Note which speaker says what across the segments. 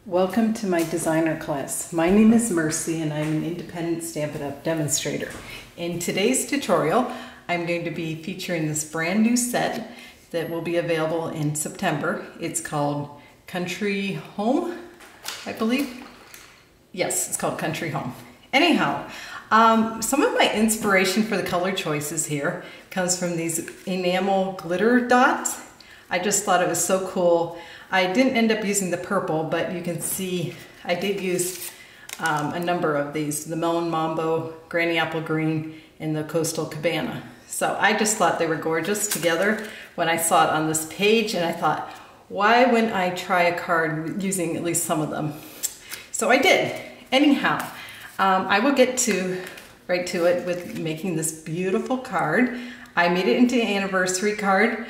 Speaker 1: Welcome to my designer class. My name is Mercy and I'm an independent Stampin' Up! Demonstrator. In today's tutorial, I'm going to be featuring this brand new set that will be available in September. It's called Country Home, I believe. Yes, it's called Country Home. Anyhow, some of my inspiration for the color choices here comes from these enamel glitter dots. I just thought it was so cool. I didn't end up using the purple, but you can see I did use a number of these, the Melon Mambo, Granny Apple Green, and the Coastal Cabana. So I just thought they were gorgeous together when I saw it on this page, and I thought, why wouldn't I try a card using at least some of them? So I did. Anyhow, I will get right to it with making this beautiful card. I made it into an anniversary card.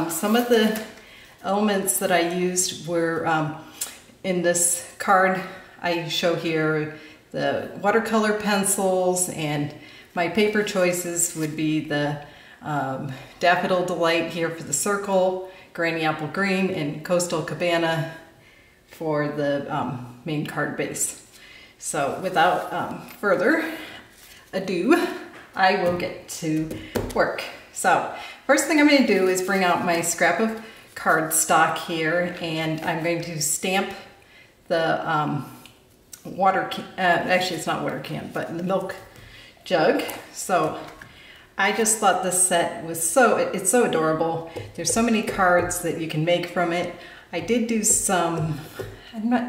Speaker 1: Some of the elements that I used were in this card. I show here the watercolor pencils, and my paper choices would be the Daffodil Delight here for the circle, Granny Apple Green, and Coastal Cabana for the main card base. So without further ado, I will get to work. So first thing I'm going to do is bring out my scrap of cardstock here, and I'm going to stamp the water can, actually it's not water can, but the milk jug. So I just thought this set was it's so adorable. There's so many cards that you can make from it. I did do some,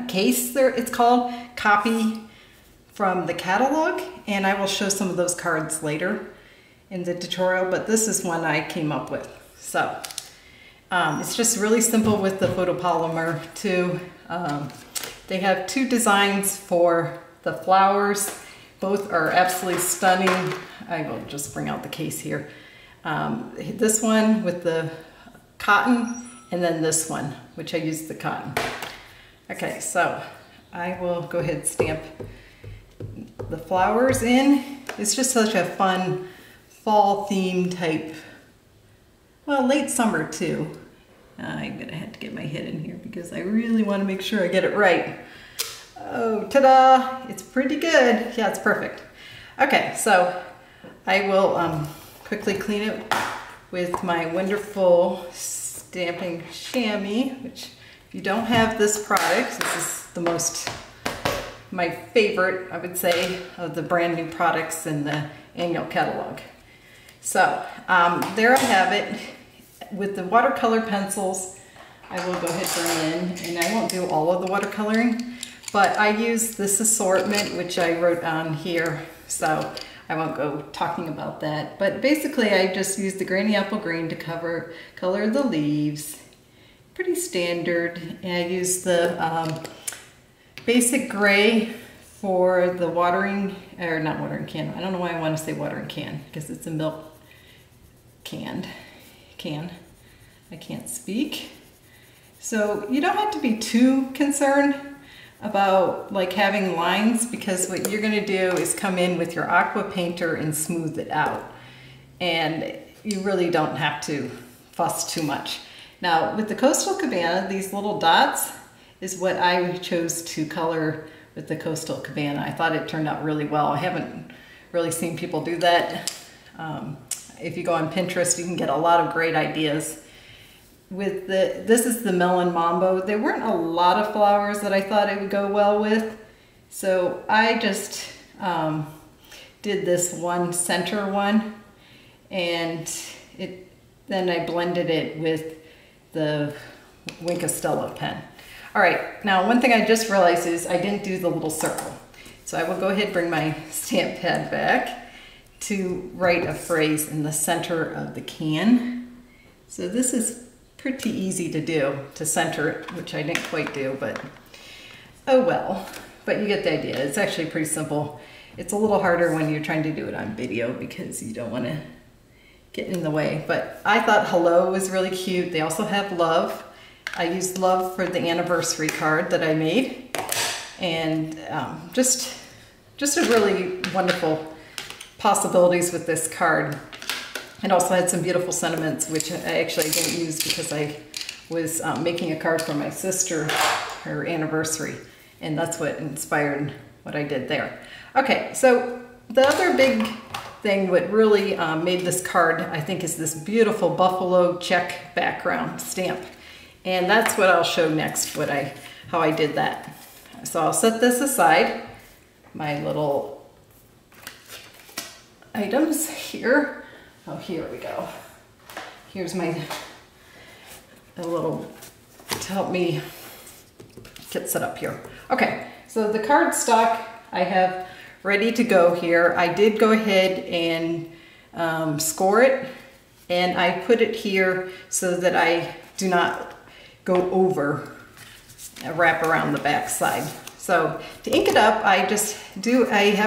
Speaker 1: case there, it's called, copy from the catalog, and I will show some of those cards later in the tutorial, but this is one I came up with. So it's just really simple with the photopolymer too. They have two designs for the flowers. Both are absolutely stunning. I will just bring out the case here. This one with the cotton, and then this one, which I used the cotton. Okay, so I will go ahead and stamp the flowers in. It's just such a fun fall theme type, well, late summer too. I'm gonna have to get my head in here because I really want to make sure I get it right. Oh, ta-da! It's pretty good. Yeah, it's perfect. Okay, so I will quickly clean it with my wonderful stamping chamois, which if you don't have this product, this is my favorite, I would say, of the brand new products in the annual catalog. So there I have it. With the watercolor pencils, I will go ahead and bring in, and I won't do all of the watercoloring, but I use this assortment, which I wrote on here, so I won't go talking about that. But basically, I just use the Granny Apple Green to color the leaves. Pretty standard. And I use the basic gray for the watering, or not watering can. I don't know why I want to say watering can, because it's a milk can. I can't speak. So you don't have to be too concerned about like having lines, because what you're going to do is come in with your aqua painter and smooth it out, and you really don't have to fuss too much. Now with the Coastal Cabana, these little dots is what I chose to color with the Coastal Cabana. I thought it turned out really well. I haven't really seen people do that. If you go on Pinterest, you can get a lot of great ideas. This is the Melon Mambo. There weren't a lot of flowers that I thought it would go well with, so I just did this one center one, and then I blended it with the Wink Stella pen. All right, now one thing I just realized is I didn't do the little circle. So I will go ahead and bring my stamp pad back to write a phrase in the center of the can. So this is pretty easy to do, to center it, which I didn't quite do, but oh well. But you get the idea. It's actually pretty simple. It's a little harder when you're trying to do it on video because you don't want to get in the way. But I thought hello was really cute. They also have love. I used love for the anniversary card that I made, and just a really wonderful possibilities with this card. It also had some beautiful sentiments, which I actually didn't use because I was making a card for my sister her anniversary, and that's what inspired what I did there. Okay, so the other big thing, what really made this card, I think, is this beautiful buffalo check background stamp. And that's what I'll show next, how I did that. So I'll set this aside, my little items here. Oh, here we go. Here's a little, to help me get set up here. Okay, so the cardstock I have ready to go here. I did go ahead and score it, and I put it here so that I do not go over, wrap around the back side. So to ink it up, I have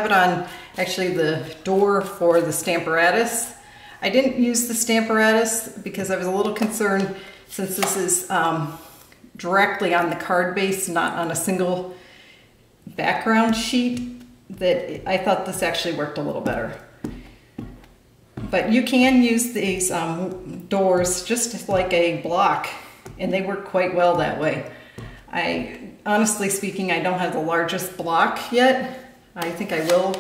Speaker 1: it on actually the door for the Stamparatus. I didn't use the Stamparatus because I was a little concerned, since this is directly on the card base, not on a single background sheet, that I thought this actually worked a little better. But you can use these doors just like a block, and they work quite well that way. Honestly speaking, I don't have the largest block yet. I think I will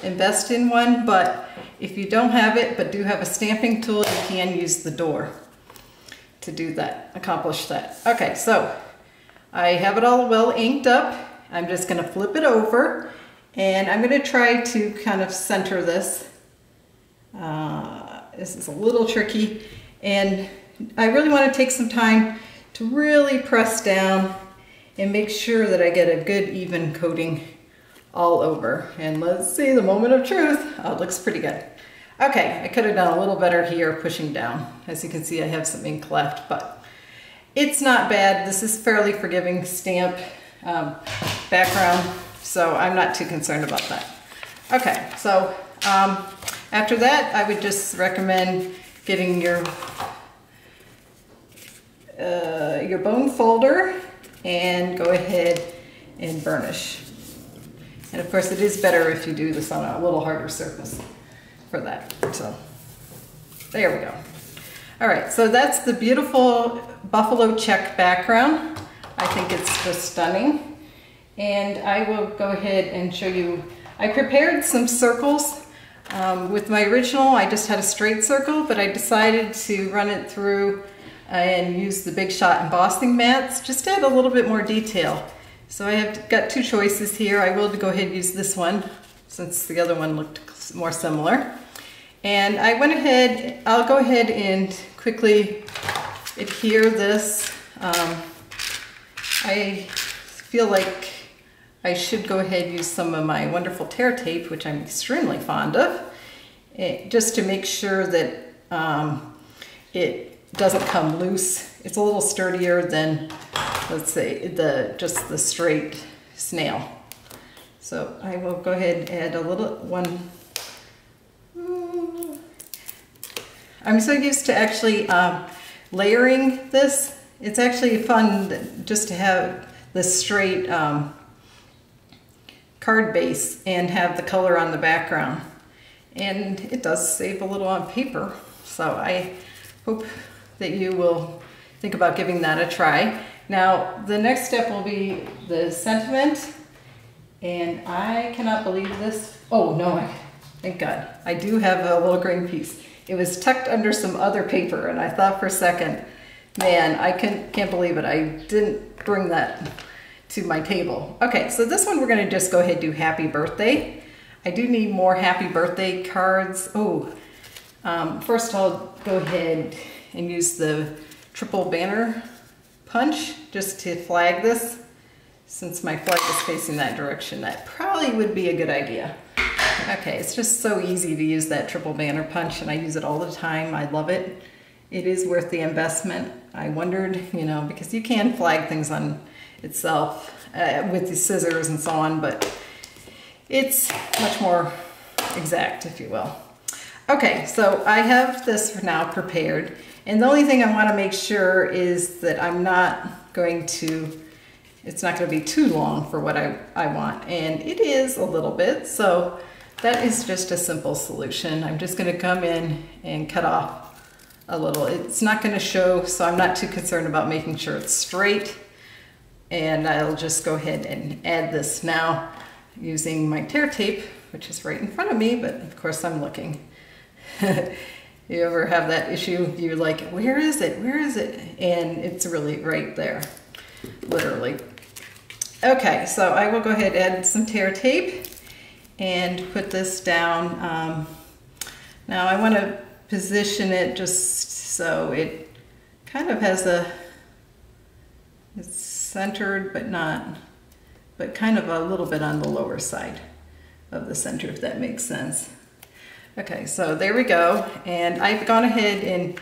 Speaker 1: invest in one, but if you don't have it but do have a stamping tool, you can use the door to do that, accomplish that. Okay, so I have it all well inked up. I'm just gonna flip it over, and I'm gonna try to kind of center this. This is a little tricky, and I really want to take some time to really press down and make sure that I get a good even coating all over. And let's see, the moment of truth. Oh, it looks pretty good. Okay, I could have done a little better here pushing down. As you can see, I have some ink left, but it's not bad. This is fairly forgiving stamp background, so I'm not too concerned about that. Okay, so after that, I would just recommend getting your bone folder and go ahead and burnish. And of course, it is better if you do this on a little harder surface for that. So there we go. All right, so that's the beautiful buffalo check background. I think it's just stunning. And I will go ahead and show you, I prepared some circles. With my original, I just had a straight circle, but I decided to run it through and use the Big Shot embossing mats, just to add a little bit more detail. So I have got two choices here. I will go ahead and use this one, since the other one looked more similar. And I went ahead, I'll go ahead and quickly adhere this. I feel like I should go ahead and use some of my wonderful tear tape, which I'm extremely fond of, just to make sure that it doesn't come loose. It's a little sturdier than, let's say, just the straight snail. So I will go ahead and add a little one. I'm so used to actually layering this. It's actually fun just to have this straight card base and have the color on the background. And it does save a little on paper. So I hope that you will think about giving that a try. Now, the next step will be the sentiment. And I cannot believe this. Oh no, thank God. I do have a little green piece. It was tucked under some other paper, and I thought for a second, man, I can't believe it. I didn't bring that to my table. Okay, so this one we're gonna just go ahead and do happy birthday. I do need more happy birthday cards. Oh, first I'll go ahead and use the triple banner punch just to flag this. Since my flag is facing that direction, that probably would be a good idea. Okay, it's just so easy to use that triple banner punch, and I use it all the time. I love it. It is worth the investment. I wondered, you know, because you can flag things on itself with the scissors and so on, but it's much more exact, if you will. Okay, so I have this now prepared, and the only thing I want to make sure is that I'm not going to, it's not going to be too long for what I want, and it is a little bit, so that is just a simple solution. I'm just going to come in and cut off a little. It's not going to show, so I'm not too concerned about making sure it's straight. And I'll just go ahead and add this now using my tear tape, which is right in front of me, but of course I'm looking. You ever have that issue? You're like, where is it? Where is it? And it's really right there, literally. Okay, so I will go ahead and add some tear tape and put this down. Now I want to position it just so it kind of has it's centered but kind of a little bit on the lower side of the center, if that makes sense. Okay, so there we go. And I've gone ahead and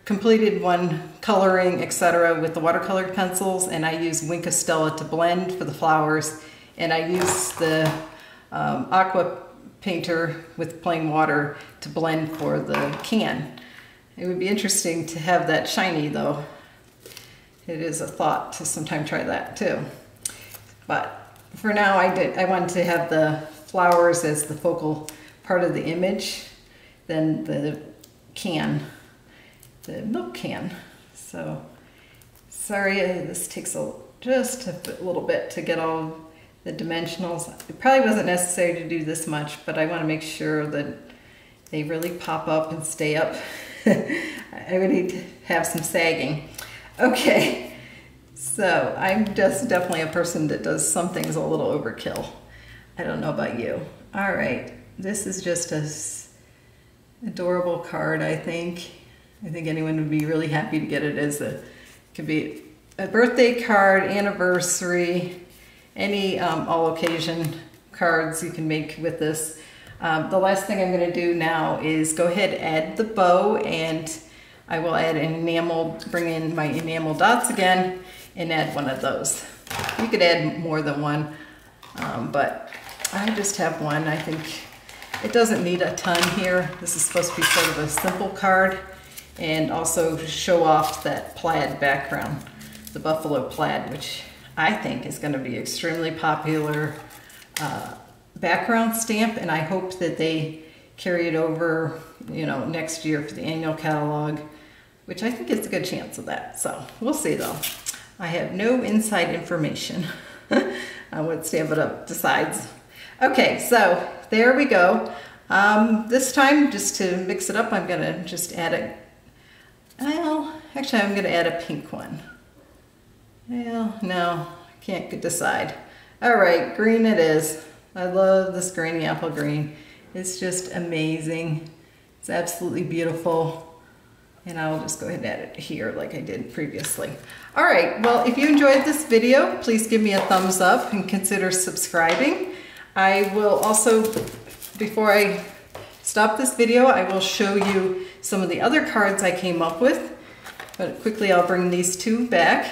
Speaker 1: completed one coloring, etc. with the watercolor pencils, and I use Wink of Stella to blend for the flowers, and I use the aqua painter with plain water to blend for the can. It would be interesting to have that shiny though. It is a thought to sometime try that too. But for now I wanted to have the flowers as the focal part of the image, then the can, the milk can. So sorry, this takes just a little bit to get all the dimensionals. It probably wasn't necessary to do this much, but I want to make sure that they really pop up and stay up. I would need to have some sagging. Okay, so I'm just definitely a person that does some things a little overkill. I don't know about you. All right, this is just an adorable card, I think. I think anyone would be really happy to get it as could be a birthday card, anniversary, any all occasion cards you can make with this. The last thing I'm going to do now is go ahead and add the bow, and I will add an enamel, bring in my enamel dots again and add one of those. You could add more than one, but I just have one. I think it doesn't need a ton here. This is supposed to be sort of a simple card and also show off that plaid background, the buffalo plaid, which I think is going to be extremely popular background stamp, and I hope that they carry it over, you know, next year for the annual catalog, which I think it's a good chance of that. So we'll see though. I have no inside information on what Stampin' Up decides. Okay, so there we go. This time, just to mix it up, I'm gonna just add well, actually I'm gonna add a pink one. Well, no, I can't decide. All right, green it is. I love this Granny Apple Green. It's just amazing. It's absolutely beautiful. And I'll just go ahead and add it here like I did previously. All right, well, if you enjoyed this video, please give me a thumbs up and consider subscribing. I will also, before I stop this video, I will show you some of the other cards I came up with. But quickly, I'll bring these two back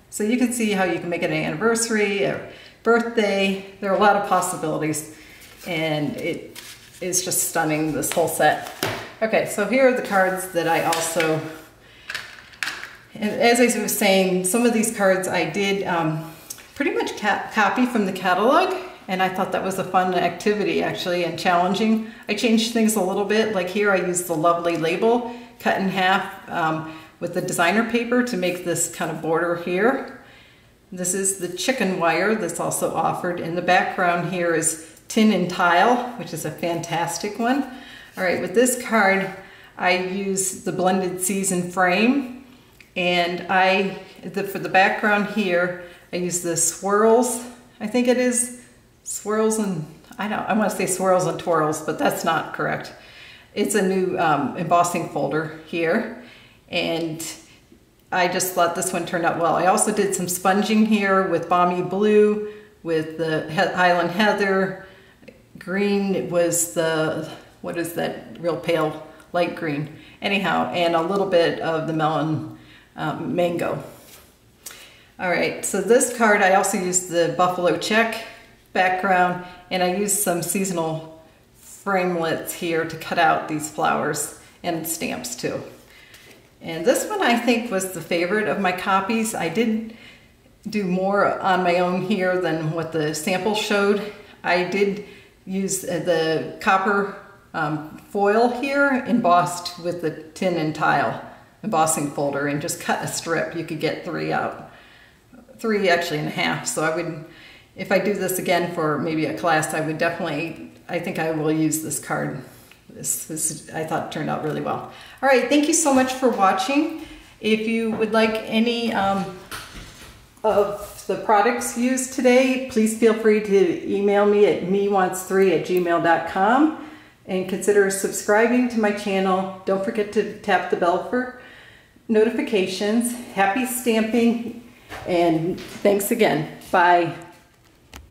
Speaker 1: so you can see how you can make it an anniversary, a birthday. There are a lot of possibilities, and it is just stunning, this whole set. Okay, so here are the cards that I also, and as I was saying, some of these cards I did pretty much copy from the catalog, and I thought that was a fun activity actually, and challenging. I changed things a little bit, like here I used the lovely label cut in half with the designer paper to make this kind of border here. This is the chicken wire that's also offered. In the background here is tin and tile, which is a fantastic one. All right, with this card, I use the blended season frame, and for the background here, I use the swirls. I think it is swirls and, I want to say swirls and twirls, but that's not correct. It's a new embossing folder here, and I just thought this one turned out well. I also did some sponging here with Balmy Blue, with the Highland Heather. Green was the, what is that, real pale light green. Anyhow, and a little bit of the Melon Mango. All right, so this card, I also used the buffalo check background, and I used some seasonal framelits here to cut out these flowers and stamps too. And this one I think was the favorite of my copies. I did do more on my own here than what the sample showed. I did use the copper foil here embossed with the tin and tile embossing folder, and just cut a strip. You could get 3 out actually and a half. So I would, if I do this again for maybe a class, I would definitely, I think I will use this card. This I thought turned out really well. All right, thank you so much for watching. If you would like any of the products used today, please feel free to email me at mewants3@gmail.com and consider subscribing to my channel. Don't forget to tap the bell for notifications. Happy stamping and thanks again. Bye.